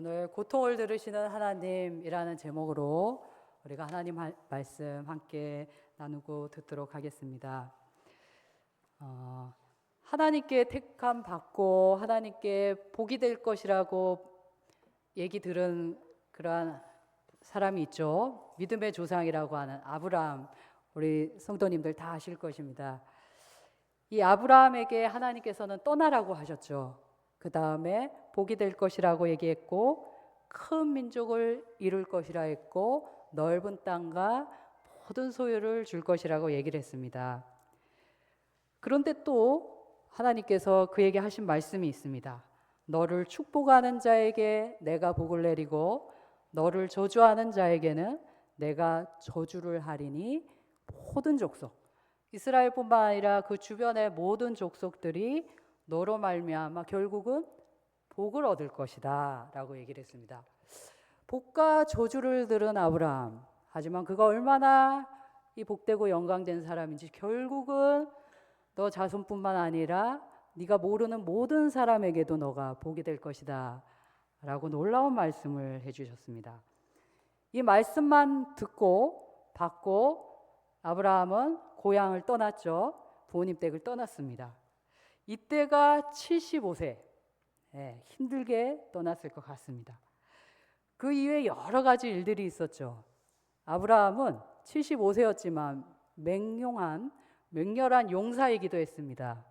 오늘 고통을 들으시는 하나님이라는 제목으로 우리가 하나님 말씀 함께 나누고 듣도록 하겠습니다. 하나님께 택함 받고 하나님께 복이 될 것이라고 얘기 들은 그러한 사람이 있죠. 믿음의 조상이라고 하는 아브라함, 우리 성도님들 다 아실 것입니다. 이 아브라함에게 하나님께서는 떠나라고 하셨죠. 그 다음에 복이 될 것이라고 얘기했고, 큰 민족을 이룰 것이라 했고, 넓은 땅과 모든 소유를 줄 것이라고 얘기를 했습니다. 그런데 또 하나님께서 그에게 하신 말씀이 있습니다. 너를 축복하는 자에게 내가 복을 내리고 너를 저주하는 자에게는 내가 저주를 하리니 모든 족속, 이스라엘뿐만 아니라 그 주변의 모든 족속들이 너로 말미암아 결국은 복을 얻을 것이다 라고 얘기를 했습니다. 복과 저주를 들은 아브라함, 하지만 그가 얼마나 이 복되고 영광된 사람인지 결국은 너 자손뿐만 아니라 네가 모르는 모든 사람에게도 너가 복이 될 것이다 라고 놀라운 말씀을 해주셨습니다. 이 말씀만 듣고 받고 아브라함은 고향을 떠났죠. 부모님 댁을 떠났습니다. 이때가 75세, 힘들게 떠났을 것 같습니다. 그 이후에 여러 가지 일들이 있었죠. 아브라함은 75세였지만 맹렬한 용사이기도 했습니다.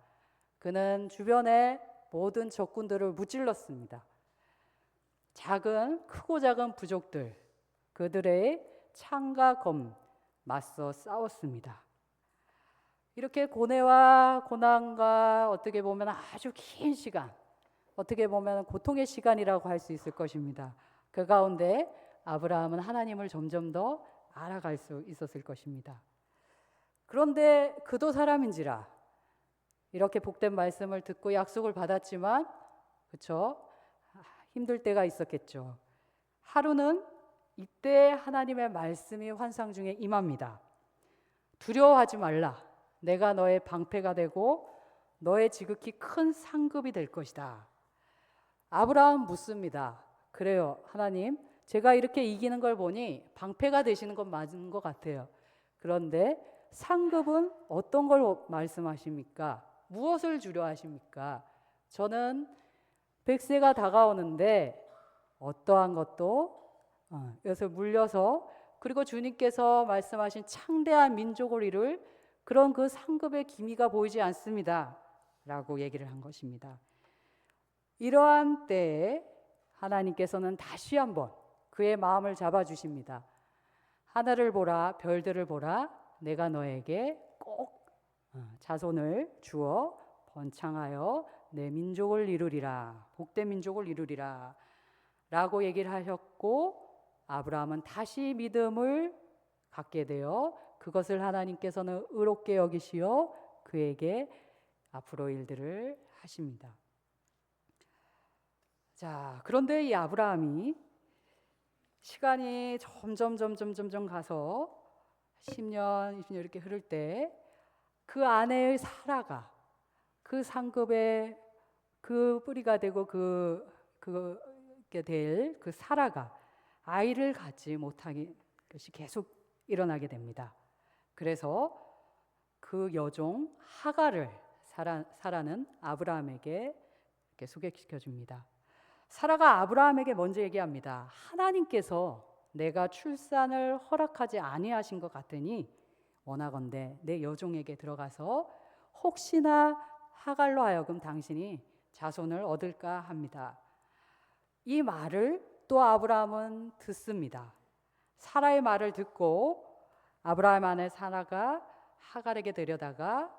그는 주변의 모든 적군들을 무찔렀습니다. 크고 작은 부족들, 그들의 창과 검 맞서 싸웠습니다. 이렇게 고뇌와 고난과 어떻게 보면 아주 긴 시간, 어떻게 보면 고통의 시간이라고 할 수 있을 것입니다. 그 가운데 아브라함은 하나님을 점점 더 알아갈 수 있었을 것입니다. 그런데 그도 사람인지라 이렇게 복된 말씀을 듣고 약속을 받았지만 힘들 때가 있었겠죠. 하루는 이때 하나님의 말씀이 환상 중에 임합니다. 두려워하지 말라. 내가 너의 방패가 되고 너의 지극히 큰 상급이 될 것이다. 아브라함 묻습니다. 그래요, 하나님, 제가 이렇게 이기는 걸 보니 방패가 되시는 건 맞는 것 같아요. 그런데 상급은 어떤 걸 말씀하십니까? 무엇을 주려 하십니까? 저는 100세가 다가오는데 어떠한 것도 여기서 물려서, 그리고 주님께서 말씀하신 창대한 민족을 이룰 그런 그 상급의 기미가 보이지 않습니다 라고 얘기를 한 것입니다. 이러한 때에 하나님께서는 다시 한번 그의 마음을 잡아주십니다. 하늘을 보라, 별들을 보라, 내가 너에게 꼭 자손을 주어 번창하여 내 민족을 이루리라, 복된 민족을 이루리라 라고 얘기를 하셨고, 아브라함은 다시 믿음을 갖게 되어 그것을 하나님께서는 의롭게 여기시어 그에게 앞으로 일들을 하십니다. 자, 그런데 이 아브라함이 시간이 점점 가서 10년, 20년 이렇게 흐를 때 그 아내의 사라가 그 상급의 그 뿌리가 되고 그게 될 그 사라가 아이를 갖지 못하는 것이 계속 일어나게 됩니다. 그래서 그 여종 하갈을 사라는 아브라함에게 이렇게 소개시켜 줍니다. 사라가 아브라함에게 먼저 얘기합니다. 하나님께서 내가 출산을 허락하지 아니하신 것 같으니 원하건대 내 여종에게 들어가서 혹시나 하갈로 하여금 당신이 자손을 얻을까 합니다. 이 말을 또 아브라함은 듣습니다. 사라의 말을 듣고 아브라함 아내 사라가 하갈에게 데려다가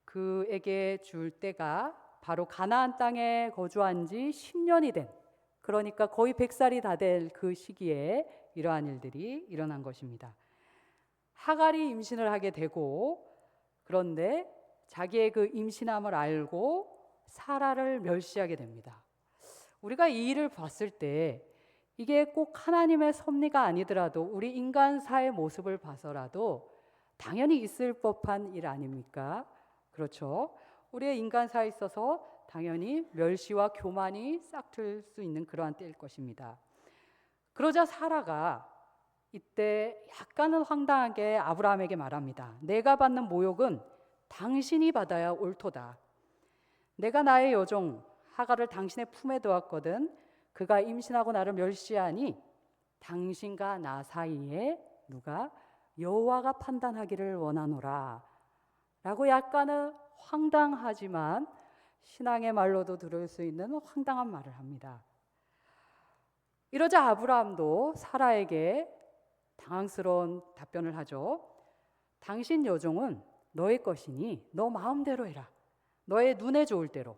그에게 줄 때가 바로 가나안 땅에 거주한 지 10년이 된, 그러니까 거의 100살이 다 될 그 시기에 이러한 일들이 일어난 것입니다. 하갈이 임신을 하게 되고, 그런데 자기의 그 임신함을 알고 사라를 멸시하게 됩니다. 우리가 이 일을 봤을 때 이게 꼭 하나님의 섭리가 아니더라도 우리 인간사의 모습을 봐서라도 당연히 있을 법한 일 아닙니까? 그렇죠. 우리의 인간사에 있어서 당연히 멸시와 교만이 싹틀 수 있는 그러한 때일 것입니다. 그러자 사라가 이때 약간은 황당하게 아브라함에게 말합니다. 내가 받는 모욕은 당신이 받아야 옳도다. 내가 나의 여종 하갈을 당신의 품에 두었거든. 그가 임신하고 나를 멸시하니 당신과 나 사이에 누가 여호와가 판단하기를 원하노라 라고 약간은 황당하지만 신앙의 말로도 들을 수 있는 황당한 말을 합니다. 이러자 아브라함도 사라에게 당황스러운 답변을 하죠. 당신 여종은 너의 것이니 너 마음대로 해라. 너의 눈에 좋을 대로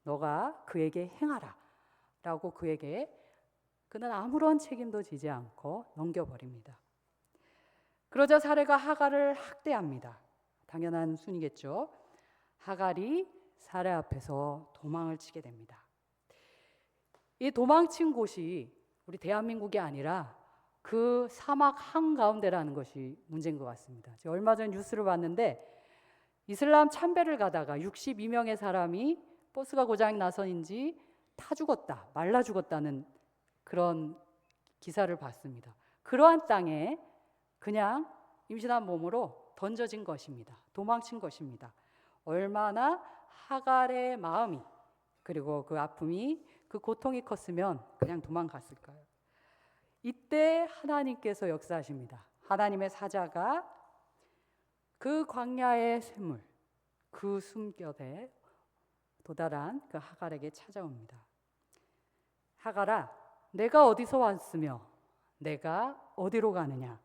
너가 그에게 행하라 라고 그는 아무런 책임도 지지 않고 넘겨버립니다. 그러자 사라가 하갈을 학대합니다. 당연한 순이겠죠. 하갈이 사라 앞에서 도망을 치게 됩니다. 이 도망친 곳이 우리 대한민국이 아니라 그 사막 한가운데라는 것이 문제인 것 같습니다. 제가 얼마 전 뉴스를 봤는데 이슬람 참배를 가다가 62명의 사람이 버스가 고장이 나서인지 타 죽었다, 말라 죽었다는 그런 기사를 봤습니다. 그러한 땅에 그냥 임신한 몸으로 던져진 것입니다. 도망친 것입니다. 얼마나 하갈의 마음이 그리고 그 아픔이 그 고통이 컸으면 그냥 도망갔을까요? 이때 하나님께서 역사하십니다. 하나님의 사자가 그 광야의 샘물, 그 숨결에 도달한 그 하갈에게 찾아옵니다. 하갈아, 내가 어디서 왔으며 내가 어디로 가느냐?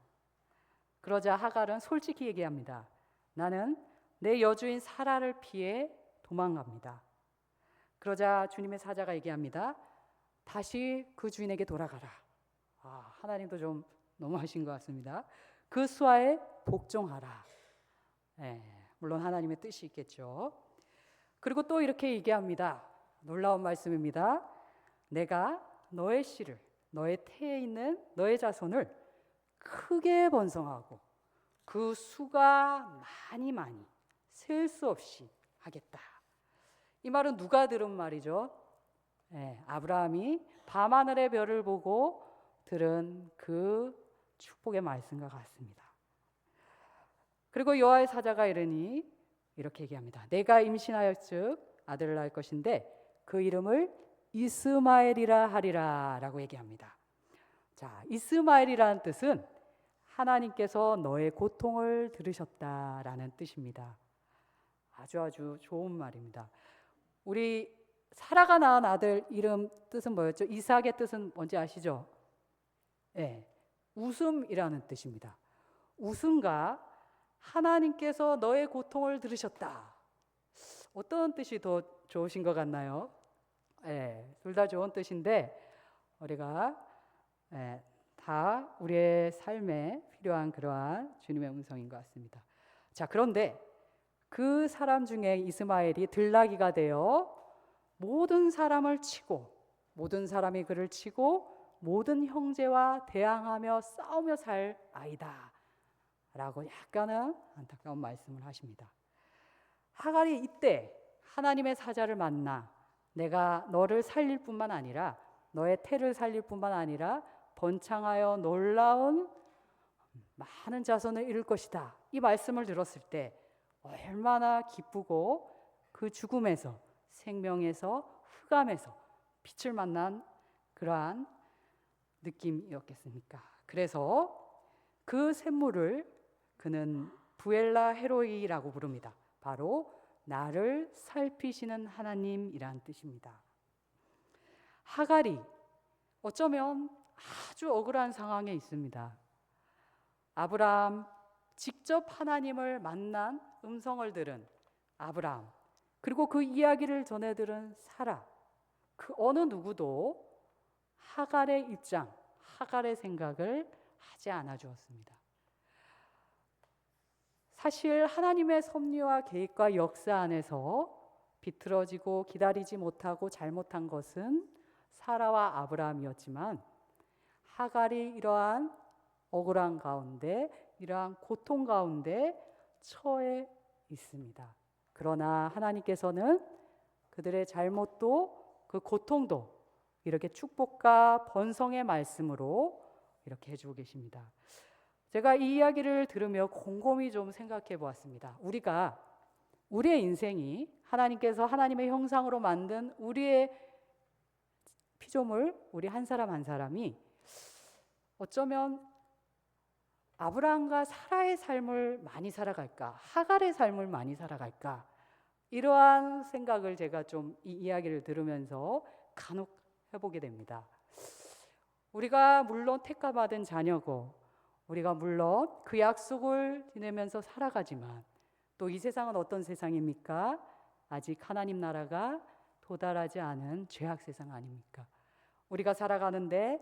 그러자 하갈은 솔직히 얘기합니다. 나는 내 여주인 사라를 피해 도망갑니다. 그러자 주님의 사자가 얘기합니다. 다시 그 주인에게 돌아가라. 하나님도 좀 너무하신 것 같습니다. 그 수하에 복종하라. 물론 하나님의 뜻이 있겠죠. 그리고 또 이렇게 얘기합니다. 놀라운 말씀입니다. 내가 너의 씨를, 너의 태에 있는 너의 자손을 크게 번성하고 그 수가 많이 셀 수 없이 하겠다. 이 말은 누가 들은 말이죠? 아브라함이 밤하늘의 별을 보고 들은 그 축복의 말씀과 같습니다. 그리고 여호와의 사자가 이르니 이렇게 얘기합니다. 내가 임신하였즉 아들을 낳을 것인데 그 이름을 이스마엘이라 하리라 라고 얘기합니다. 자, 이스마엘이라는 뜻은 하나님께서 너의 고통을 들으셨다라는 뜻입니다. 아주 좋은 말입니다. 우리 사라가 낳은 아들 이름 뜻은 뭐였죠? 이삭의 뜻은 뭔지 아시죠? 웃음이라는 뜻입니다. 웃음과 하나님께서 너의 고통을 들으셨다. 어떤 뜻이 더 좋으신 것 같나요? 둘 다 좋은 뜻인데 우리가 다 우리의 삶에 필요한 그러한 주님의 음성인 것 같습니다. 자, 그런데 그 사람 중에 이스마엘이 들나귀가 되어 모든 사람을 치고 모든 사람이 그를 치고 모든 형제와 대항하며 싸우며 살 아이다 라고 약간은 안타까운 말씀을 하십니다. 하갈이 이때 하나님의 사자를 만나 내가 너를 살릴 뿐만 아니라 너의 태를 살릴 뿐만 아니라 번창하여 놀라운 많은 자손을 이룰 것이다. 이 말씀을 들었을 때 얼마나 기쁘고 그 죽음에서 생명에서 흑암에서 빛을 만난 그러한 느낌이었겠습니까? 그래서 그 샘물을 그는 부엘라 헤로이라고 부릅니다. 바로 나를 살피시는 하나님이란 뜻입니다. 하갈이 어쩌면 아주 억울한 상황에 있습니다. 아브라함 직접 하나님을 만난 음성을 들은 아브라함 그리고 그 이야기를 전해 들은 사라 그 어느 누구도 하갈의 입장, 하갈의 생각을 하지 않아 주었습니다. 사실 하나님의 섭리와 계획과 역사 안에서 비틀어지고 기다리지 못하고 잘못한 것은 사라와 아브라함이었지만 하갈이 이러한 억울한 가운데 이러한 고통 가운데 처해 있습니다. 그러나 하나님께서는 그들의 잘못도 그 고통도 이렇게 축복과 번성의 말씀으로 이렇게 해주고 계십니다. 제가 이 이야기를 들으며 곰곰이 좀 생각해 보았습니다. 우리의 인생이 하나님께서 하나님의 형상으로 만든 우리의 피조물, 우리 한 사람 한 사람이 어쩌면 아브라함과 사라의 삶을 많이 살아갈까, 하갈의 삶을 많이 살아갈까, 이러한 생각을 제가 좀 이 이야기를 들으면서 간혹 해보게 됩니다. 우리가 물론 택함받은 자녀고, 우리가 물론 그 약속을 지내면서 살아가지만 또 이 세상은 어떤 세상입니까? 아직 하나님 나라가 도달하지 않은 죄악 세상 아닙니까? 우리가 살아가는데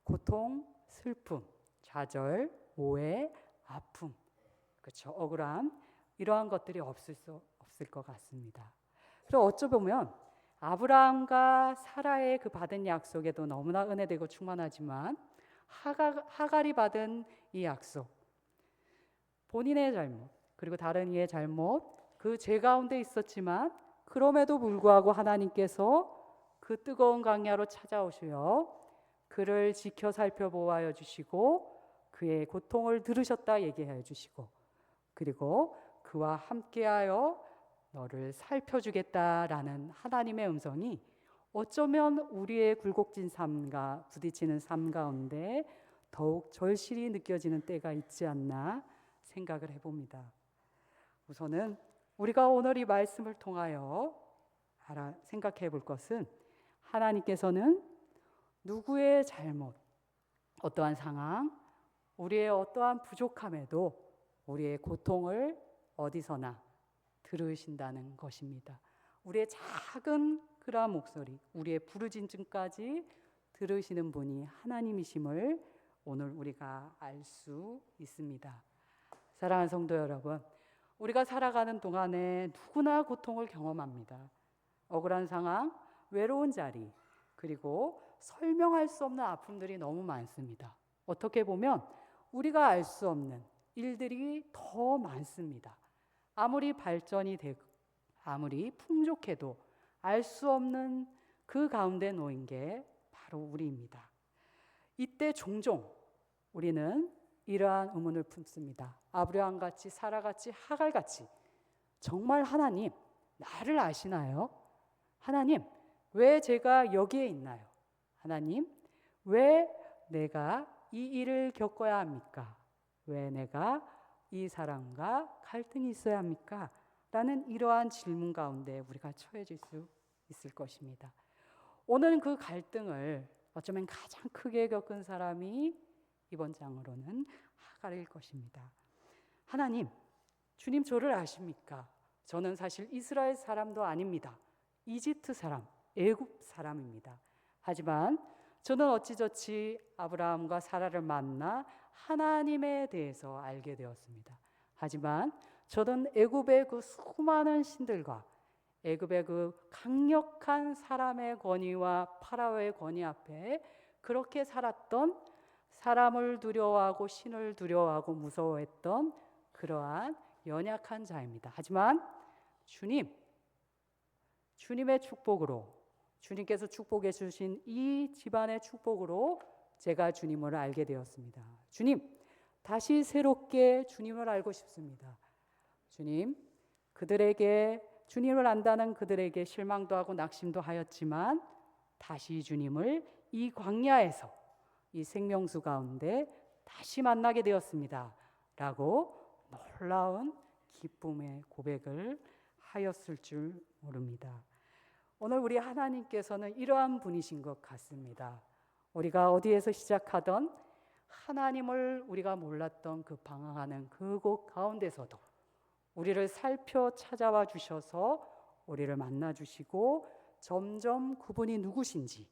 고통, 슬픔, 좌절, 오해, 아픔, 그렇죠? 억울함, 이러한 것들이 없을 것 같습니다. 그래서 어쩌면 아브라함과 사라의 그 받은 약속에도 너무나 은혜되고 충만하지만 하갈이 받은 이 약속, 본인의 잘못 그리고 다른 이의 잘못, 그 죄 가운데 있었지만 그럼에도 불구하고 하나님께서 그 뜨거운 광야로 찾아오시어 그를 지켜 살펴보아여 주시고 그의 고통을 들으셨다 얘기해 주시고, 그리고 그와 함께하여 너를 살펴주겠다라는 하나님의 음성이 어쩌면 우리의 굴곡진 삶과 부딪히는 삶 가운데 더욱 절실히 느껴지는 때가 있지 않나 생각을 해봅니다. 우선은 우리가 오늘 이 말씀을 통하여 생각해 볼 것은, 하나님께서는 누구의 잘못, 어떠한 상황, 우리의 어떠한 부족함에도 우리의 고통을 어디서나 들으신다는 것입니다. 우리의 작은 그러한 목소리, 우리의 부르짖음까지 들으시는 분이 하나님이심을 오늘 우리가 알 수 있습니다. 사랑하는 성도 여러분, 우리가 살아가는 동안에 누구나 고통을 경험합니다. 억울한 상황, 외로운 자리, 그리고 설명할 수 없는 아픔들이 너무 많습니다. 어떻게 보면 우리가 알 수 없는 일들이 더 많습니다. 아무리 발전이 되고 아무리 풍족해도 알 수 없는 그 가운데 놓인 게 바로 우리입니다. 이때 종종 우리는 이러한 의문을 품습니다. 아브라함같이, 사라같이, 하갈같이, 정말 하나님 나를 아시나요? 하나님 왜 제가 여기에 있나요? 하나님 왜 내가 이 일을 겪어야 합니까? 왜 내가 이 사람과 갈등이 있어야 합니까? 라는 이러한 질문 가운데 우리가 처해질 수 있을 것입니다. 오늘 그 갈등을 어쩌면 가장 크게 겪은 사람이 이번 장으로는 하갈일 것입니다. 하나님, 주님 저를 아십니까? 저는 사실 이스라엘 사람도 아닙니다. 이집트 사람, 애굽 사람입니다. 하지만 저는 어찌저찌 아브라함과 사라를 만나 하나님에 대해서 알게 되었습니다. 하지만 저는 애굽의 그 수많은 신들과 애굽의 그 강력한 사람의 권위와 파라오의 권위 앞에 그렇게 살았던, 사람을 두려워하고 신을 두려워하고 무서워했던 그러한 연약한 자입니다. 하지만 주님의 축복으로, 주님께서 축복해 주신 이 집안의 축복으로 제가 주님을 알게 되었습니다. 주님, 다시 새롭게 주님을 알고 싶습니다. 주님, 주님을 안다는 그들에게 실망도 하고 낙심도 하였지만 다시 주님을 이 광야에서, 이 생명수 가운데 다시 만나게 되었습니다. 라고 놀라운 기쁨의 고백을 하였을 줄 모릅니다. 오늘 우리 하나님께서는 이러한 분이신 것 같습니다. 우리가 어디에서 시작하던 하나님을 우리가 몰랐던 그 방황하는 그곳 가운데서도 우리를 살펴 찾아와 주셔서 우리를 만나 주시고 점점 그분이 누구신지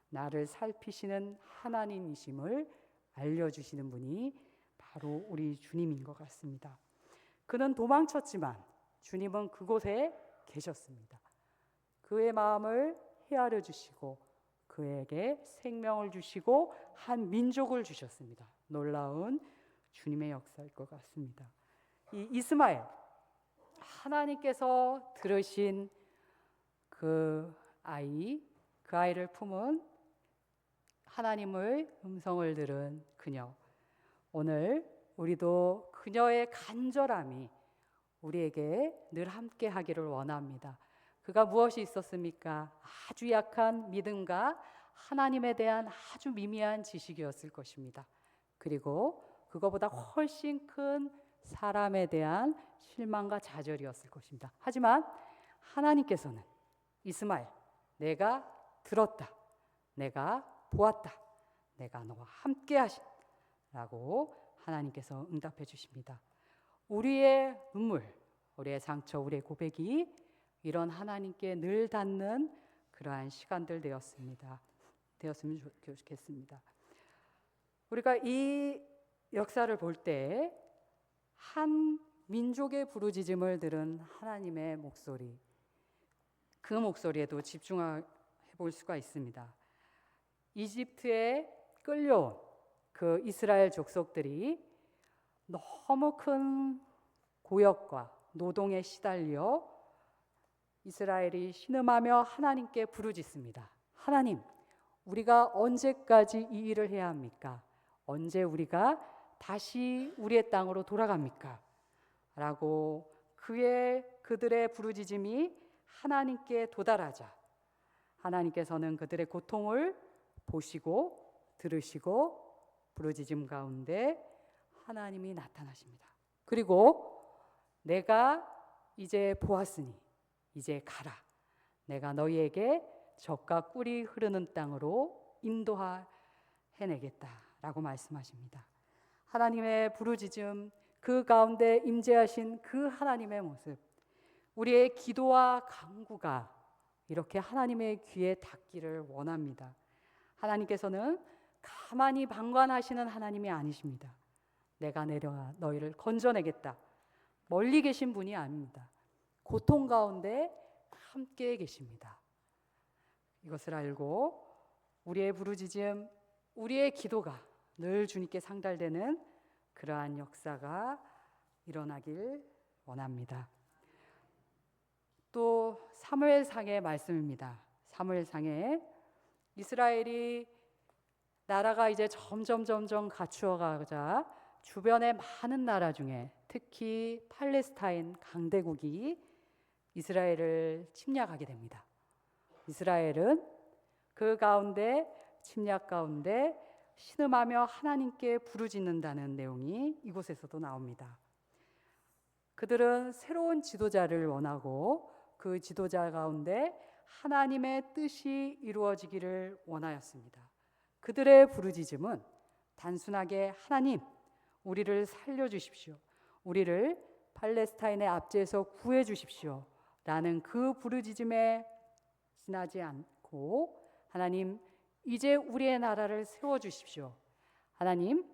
나를 살피시는 하나님이심을 알려주시는 분이 바로 우리 주님인 것 같습니다. 그는 도망쳤지만 주님은 그곳에 계셨습니다. 그의 마음을 헤아려 주시고 그에게 생명을 주시고 한 민족을 주셨습니다. 놀라운 주님의 역사일 것 같습니다. 이 이스마엘, 하나님께서 들으신 그 아이를 품은 하나님의 음성을 들은 그녀. 오늘 우리도 그녀의 간절함이 우리에게 늘 함께 하기를 원합니다. 그가 무엇이 있었습니까? 아주 약한 믿음과 하나님에 대한 아주 미미한 지식이었을 것입니다. 그리고 그거보다 훨씬 큰 사람에 대한 실망과 좌절이었을 것입니다. 하지만 하나님께서는 이스마엘, 내가 들었다, 내가 보았다, 내가 너와 함께 하신다고 하나님께서 응답해 주십니다. 우리의 눈물, 우리의 상처, 우리의 고백이 이런 하나님께 늘 닿는 그러한 시간들 되었으면 좋겠습니다. 우리가 이 역사를 볼 때 한 민족의 부르짖음을 들은 하나님의 목소리, 그 목소리에도 집중해 볼 수가 있습니다. 이집트에 끌려온 그 이스라엘 족속들이 너무 큰 고역과 노동에 시달려 이스라엘이 신음하며 하나님께 부르짖습니다. 하나님, 우리가 언제까지 이 일을 해야 합니까? 언제 우리가 다시 우리의 땅으로 돌아갑니까? 라고 그들의 부르짖음이 하나님께 도달하자 하나님께서는 그들의 고통을 보시고 들으시고 부르짖음 가운데 하나님이 나타나십니다. 그리고 내가 이제 보았으니 이제 가라. 내가 너희에게 젖과 꿀이 흐르는 땅으로 인도해내겠다라고 말씀하십니다. 하나님의 부르짖음, 그 가운데 임재하신 그 하나님의 모습, 우리의 기도와 간구가 이렇게 하나님의 귀에 닿기를 원합니다. 하나님께서는 가만히 방관하시는 하나님이 아니십니다. 내가 내려와 너희를 건져내겠다. 멀리 계신 분이 아닙니다. 고통 가운데 함께 계십니다. 이것을 알고 우리의 부르짖음, 우리의 기도가 늘 주님께 상달되는 그러한 역사가 일어나길 원합니다. 또 사무엘상의 말씀입니다. 사무엘상에 이스라엘이 나라가 이제 점점 갖추어가자 주변의 많은 나라 중에 특히 팔레스타인 강대국이 이스라엘을 침략하게 됩니다. 이스라엘은 그 가운데 침략 가운데 신음하며 하나님께 부르짖는다는 내용이 이곳에서도 나옵니다. 그들은 새로운 지도자를 원하고 그 지도자 가운데 하나님의 뜻이 이루어지기를 원하였습니다. 그들의 부르짖음은 단순하게 하나님, 우리를 살려주십시오. 우리를 팔레스타인의 압제에서 구해 주십시오. 라는 그 부르짖음에 지나지 않고 하나님, 이제 우리의 나라를 세워주십시오. 하나님,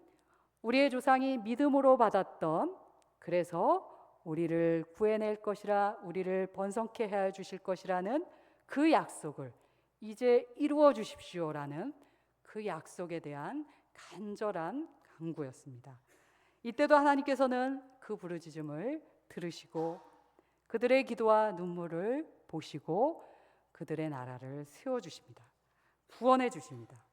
우리의 조상이 믿음으로 받았던 그래서 우리를 구해낼 것이라 우리를 번성케 해 주실 것이라는 그 약속을 이제 이루어 주십시오라는 그 약속에 대한 간절한 간구였습니다. 이때도 하나님께서는 그 부르짖음을 들으시고 그들의 기도와 눈물을 보시고 그들의 나라를 세워주십니다. 구원해 주십니다.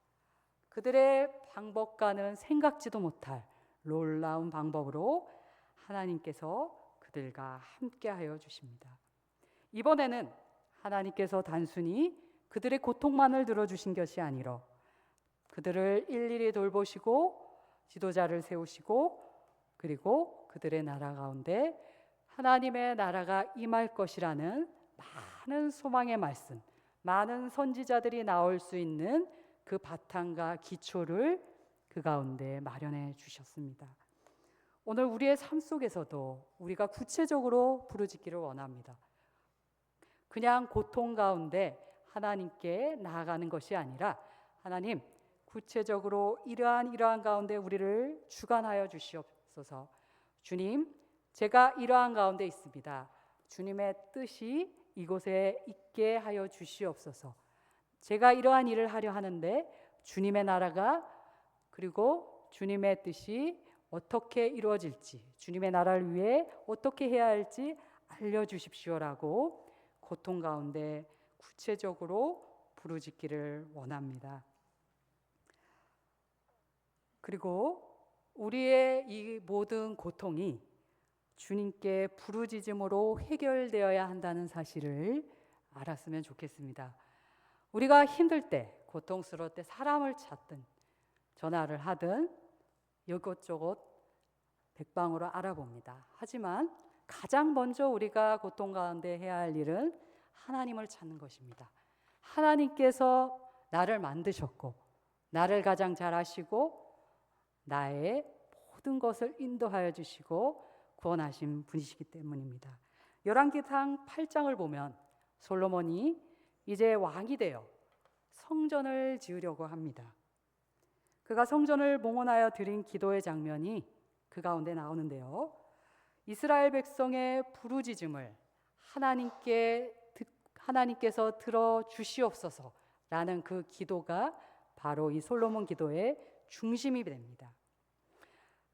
그들의 방법과는 생각지도 못할 놀라운 방법으로 하나님께서 그들과 함께하여 주십니다. 이번에는 하나님께서 단순히 그들의 고통만을 들어주신 것이 아니라 그들을 일일이 돌보시고 지도자를 세우시고 그리고 그들의 나라 가운데 하나님의 나라가 임할 것이라는 많은 소망의 말씀, 많은 선지자들이 나올 수 있는 그 바탕과 기초를 그 가운데 마련해 주셨습니다. 오늘 우리의 삶 속에서도 우리가 구체적으로 부르짖기를 원합니다. 그냥 고통 가운데 하나님께 나아가는 것이 아니라 하나님, 구체적으로 이러한 가운데 우리를 주관하여 주시옵소서. 주님, 제가 이러한 가운데 있습니다. 주님의 뜻이 이곳에 있게 하여 주시옵소서. 제가 이러한 일을 하려 하는데 주님의 나라가 그리고 주님의 뜻이 어떻게 이루어질지 주님의 나라를 위해 어떻게 해야 할지 알려주십시오라고 고통 가운데 구체적으로 부르짖기를 원합니다. 그리고 우리의 이 모든 고통이 주님께 부르짖음으로 해결되어야 한다는 사실을 알았으면 좋겠습니다. 우리가 힘들 때, 고통스러울 때 사람을 찾든 전화를 하든 이것저것 백방으로 알아봅니다. 하지만 가장 먼저 우리가 고통 가운데 해야 할 일은 하나님을 찾는 것입니다. 하나님께서 나를 만드셨고 나를 가장 잘 아시고 나의 모든 것을 인도하여 주시고 구원하신 분이시기 때문입니다. 열왕기상 8장을 보면 솔로몬이 이제 왕이 되어 성전을 지으려고 합니다. 그가 성전을 봉헌하여 드린 기도의 장면이 그 가운데 나오는데요. 이스라엘 백성의 부르짖음을 하나님께서 들어주시옵소서라는 그 기도가 바로 이 솔로몬 기도의 중심이 됩니다.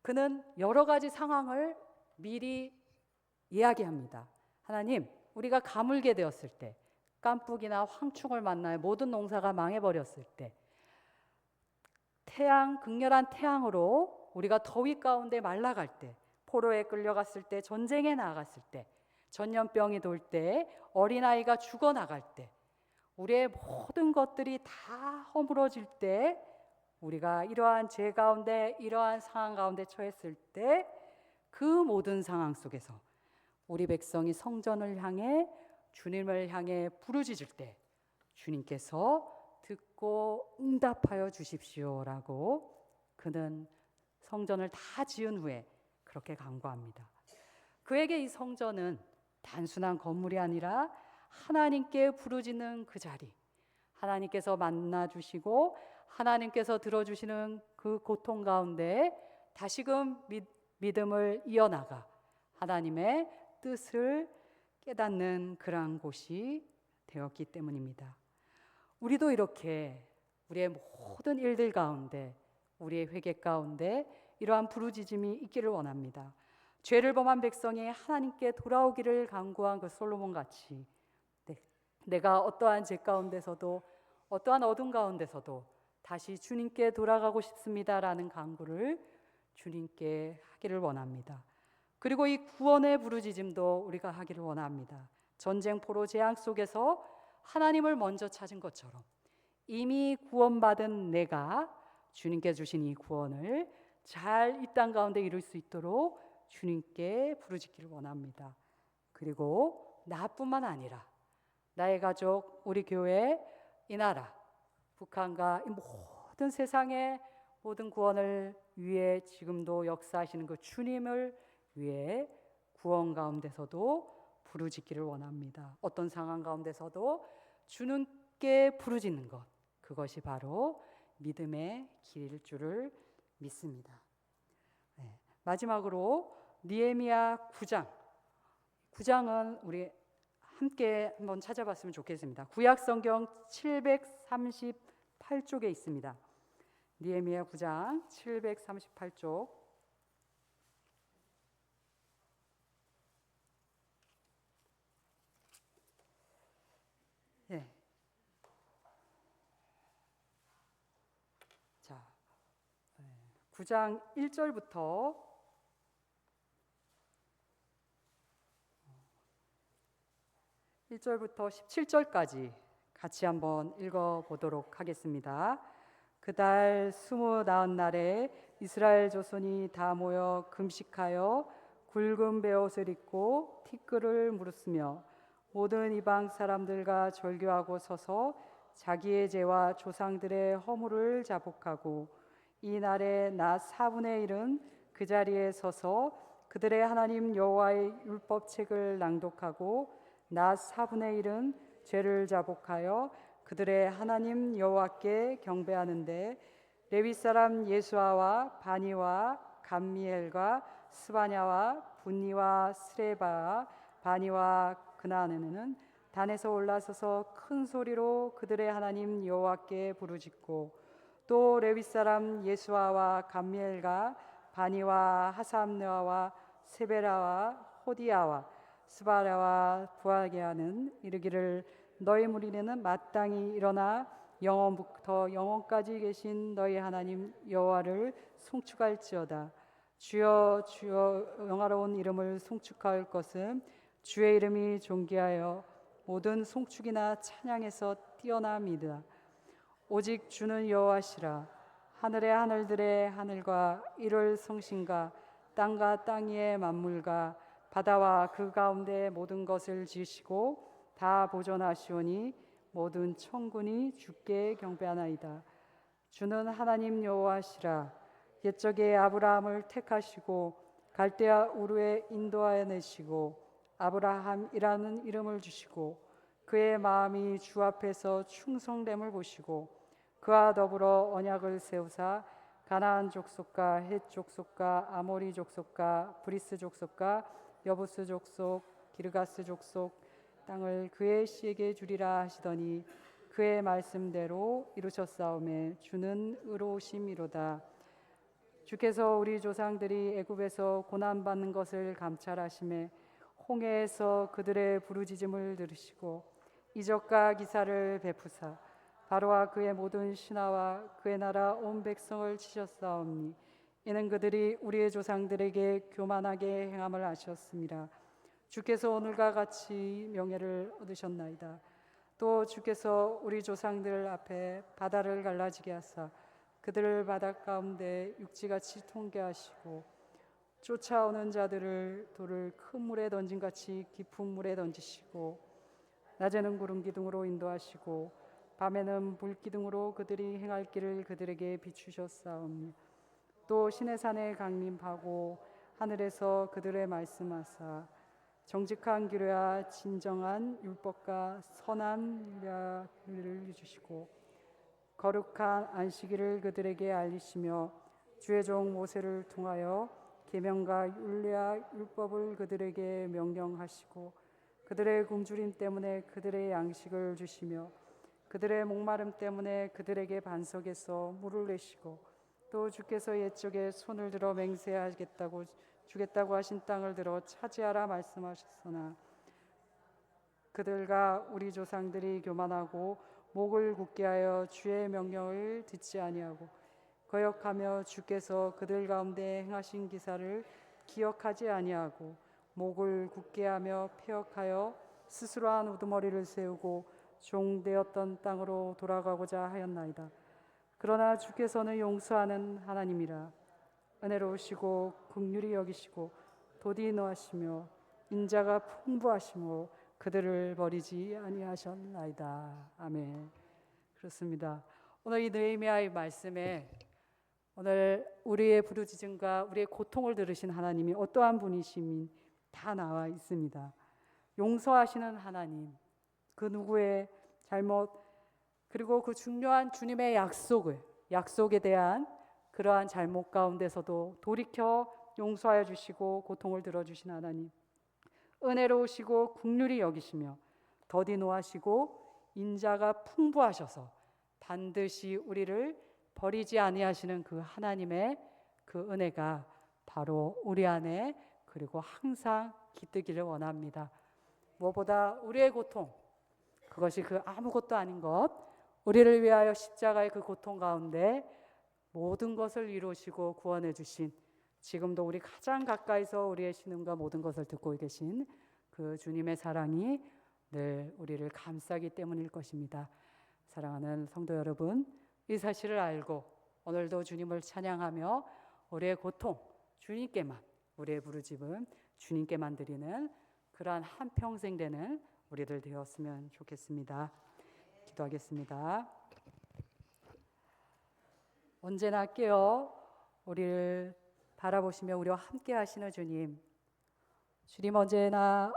그는 여러 가지 상황을 미리 이야기합니다. 하나님, 우리가 가물게 되었을 때, 깐풍이나 황충을 만나요. 모든 농사가 망해버렸을 때, 극렬한 태양으로 우리가 더위 가운데 말라갈 때, 포로에 끌려갔을 때, 전쟁에 나갔을 때, 전염병이 돌 때, 어린아이가 죽어나갈 때, 우리의 모든 것들이 다 허물어질 때, 우리가 이러한 죄 가운데, 이러한 상황 가운데 처했을 때, 그 모든 상황 속에서 우리 백성이 성전을 향해, 주님을 향해 부르짖을 때 주님께서 듣고 응답하여 주십시오라고 그는 성전을 다 지은 후에 그렇게 간구합니다. 그에게 이 성전은 단순한 건물이 아니라 하나님께 부르짖는 그 자리, 하나님께서 만나주시고 하나님께서 들어주시는 그 고통 가운데 다시금 믿음을 이어나가 하나님의 뜻을 깨닫는 그러한 곳이 되었기 때문입니다. 우리도 이렇게 우리의 모든 일들 가운데, 우리의 회개 가운데 이러한 부르짖음이 있기를 원합니다. 죄를 범한 백성이 하나님께 돌아오기를 간구한 그 솔로몬 같이 내가 어떠한 죄 가운데서도 어떠한 어둠 가운데서도 다시 주님께 돌아가고 싶습니다라는 간구를 주님께 하기를 원합니다. 그리고 이 구원의 부르짖음도 우리가 하기를 원합니다. 전쟁, 포로, 재앙 속에서 하나님을 먼저 찾은 것처럼 이미 구원받은 내가 주님께 주신 이 구원을 잘 이 땅 가운데 이룰 수 있도록 주님께 부르짖기를 원합니다. 그리고 나뿐만 아니라 나의 가족, 우리 교회, 이 나라, 북한과 이 모든 세상의 모든 구원을 위해 지금도 역사하시는 그 주님을 위해 구원 가운데서도 부르짖기를 원합니다. 어떤 상황 가운데서도 주님께 부르짖는 것, 그것이 바로 믿음의 길일 줄을 믿습니다. 마지막으로 느헤미야 9장은 우리 함께 한번 찾아봤으면 좋겠습니다. 구약 성경 738쪽에 있습니다. 느헤미야 9장 738쪽. 네. 자, 9장 1절부터 17절까지 같이 한번 읽어보도록 하겠습니다. 그달 29날에 이스라엘 조손이 다 모여 금식하여 굵은 베옷을 입고 티끌을 물었으며 모든 이방 사람들과 절규하고 서서 자기의 죄와 조상들의 허물을 자복하고 이 날에 낮 4분의 1은 그 자리에 서서 그들의 하나님 여호와의 율법책을 낭독하고 낮 4분의 1은 죄를 자복하여 그들의 하나님 여호와께 경배하는데 레위 사람 예수아와 바니와 감미엘과 스바냐와 분니와 스레바와 바니와 그나안은 단에서 올라서서 큰 소리로 그들의 하나님 여호와께 부르짖고 또 레위 사람 예수아와 감미엘과 바니와 하삼느아와 세베라와 호디아와 스바랴와 부하게하는 이르기를 너희 무리는 마땅히 일어나 영원부터 영원까지 계신 너희 하나님 여호와를 송축할지어다. 주여 주여 영화로운 이름을 송축할 것은 주의 이름이 존귀하여 모든 송축이나 찬양에서 뛰어남이다. 오직 주는 여호와시라. 하늘의 하늘들의 하늘과 이를 성신과 땅과 땅 위의 만물과 바다와 그 가운데 모든 것을 지으시고 다 보존하시오니 모든 천군이 주께 경배하나이다. 주는 하나님 여호와시라. 옛적에 아브라함을 택하시고 갈대아 우르에 인도하여 내시고 아브라함이라는 이름을 주시고 그의 마음이 주 앞에서 충성됨을 보시고 그와 더불어 언약을 세우사 가나안 족속과 헷 족속과 아모리 족속과 브리스 족속과 여부스 족속 기르가스 족속 땅을 그의 씨에게 주리라 하시더니 그의 말씀대로 이루셨사오매 주는 의로우심이로다. 주께서 우리 조상들이 애굽에서 고난받는 것을 감찰하심에 홍해에서 그들의 부르짖음을 들으시고 이적과 기사를 베푸사 바로와 그의 모든 신하와 그의 나라 온 백성을 치셨사옵니 이는 그들이 우리의 조상들에게 교만하게 행함을 아셨습니다. 주께서 오늘과 같이 명예를 얻으셨나이다. 또 주께서 우리 조상들 앞에 바다를 갈라지게 하사 그들을 바다 가운데 육지같이 통계하시고 쫓아오는 자들을 돌을 큰 물에 던진 같이 깊은 물에 던지시고 낮에는 구름 기둥으로 인도하시고 밤에는 불 기둥으로 그들이 행할 길을 그들에게 비추셨사오니 또 시내산에 강림하고 하늘에서 그들의 말씀하사 정직한 기로야 진정한 율법과 선한 율례를 주시고 거룩한 안식일을 그들에게 알리시며 주의 종 모세를 통하여 계명과 율례와 율법을 그들에게 명령하시고 그들의 굶주림 때문에 그들의 양식을 주시며 그들의 목마름 때문에 그들에게 반석에서 물을 내시고 또 주께서 옛적에 손을 들어 맹세하겠다고 주겠다고 하신 땅을 들어 차지하라 말씀하셨으나 그들과 우리 조상들이 교만하고 목을 굳게 하여 주의 명령을 듣지 아니하고 거역하며 주께서 그들 가운데 행하신 기사를 기억하지 아니하고 목을 굳게 하며 패역하여 스스로 한 우두머리를 세우고 종되었던 땅으로 돌아가고자 하였나이다. 그러나 주께서는 용서하는 하나님이라 은혜로우시고 긍휼히 여기시고 도디 노하시며 인자가 풍부하시므로 그들을 버리지 아니하셨나이다. 아멘. 그렇습니다. 오늘 이 느헤미야의 말씀에 오늘 우리의 부르짖음과 우리의 고통을 들으신 하나님이 어떠한 분이심이 다 나와 있습니다. 용서하시는 하나님, 그 누구의 잘못 그리고 그 중요한 주님의 약속에 대한 그러한 잘못 가운데서도 돌이켜 용서하여 주시고 고통을 들어주신 하나님, 은혜로우시고 긍휼히 여기시며 더디 노하시고 인자가 풍부하셔서 반드시 우리를 버리지 아니하시는 그 하나님의 그 은혜가 바로 우리 안에 그리고 항상 깃들기를 원합니다. 무엇보다 우리의 고통, 그것이 그 아무것도 아닌 것, 우리를 위하여 십자가의 그 고통 가운데 모든 것을 이루시고 구원해 주신, 지금도 우리 가장 가까이서 우리의 신음과 모든 것을 듣고 계신 그 주님의 사랑이 늘 우리를 감싸기 때문일 것입니다. 사랑하는 성도 여러분, 이 사실을 알고 오늘도 주님을 찬양하며 우리의 고통 주님께만, 우리의 부르짖음 주님께만 드리는 그러한 한평생 되는 우리들 되었으면 좋겠습니다. 기도하겠습니다. 언제나 깨어 우리를 바라보시며 우리와 함께 하시는 주님, 주님 언제나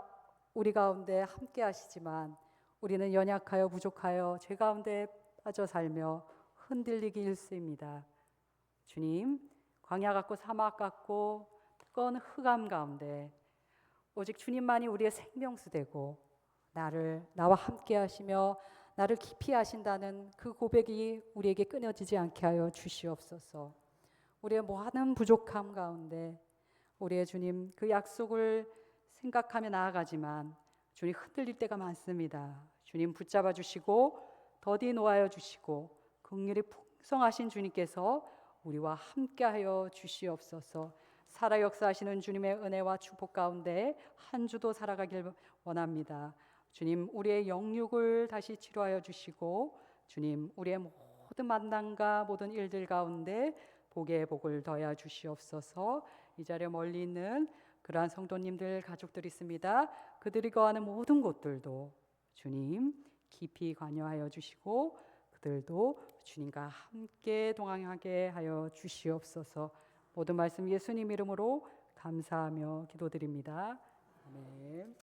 우리 가운데 함께 하시지만 우리는 연약하여 부족하여 죄 가운데 빠져 살며 흔들리기 일쑤입니다. 주님, 광야 같고 사막 같고 뜨거운 흑암 가운데 오직 주님만이 우리의 생명수 되고 나와 함께 하시며 나를 깊이 하신다는 그 고백이 우리에게 끊어지지 않게 하여 주시옵소서. 우리의 많은 부족함 가운데 우리의 주님 그 약속을 생각하며 나아가지만 주님 흔들릴 때가 많습니다. 주님 붙잡아 주시고 더디 놓아여 주시고 긍휼이 풍성하신 주님께서 우리와 함께하여 주시옵소서. 살아 역사하시는 주님의 은혜와 축복 가운데 한 주도 살아가길 원합니다. 주님, 우리의 영육을 다시 치료하여 주시고 주님, 우리의 모든 만남과 모든 일들 가운데 복의 복을 더하여 주시옵소서. 이 자리에 멀리 있는 그러한 성도님들 가족들 있습니다. 그들이 거하는 모든 곳들도 주님 깊이 관여하여 주시고 그들도 주님과 함께 동행하게 하여 주시옵소서. 모든 말씀 예수님 이름으로 감사하며 기도드립니다. 아멘.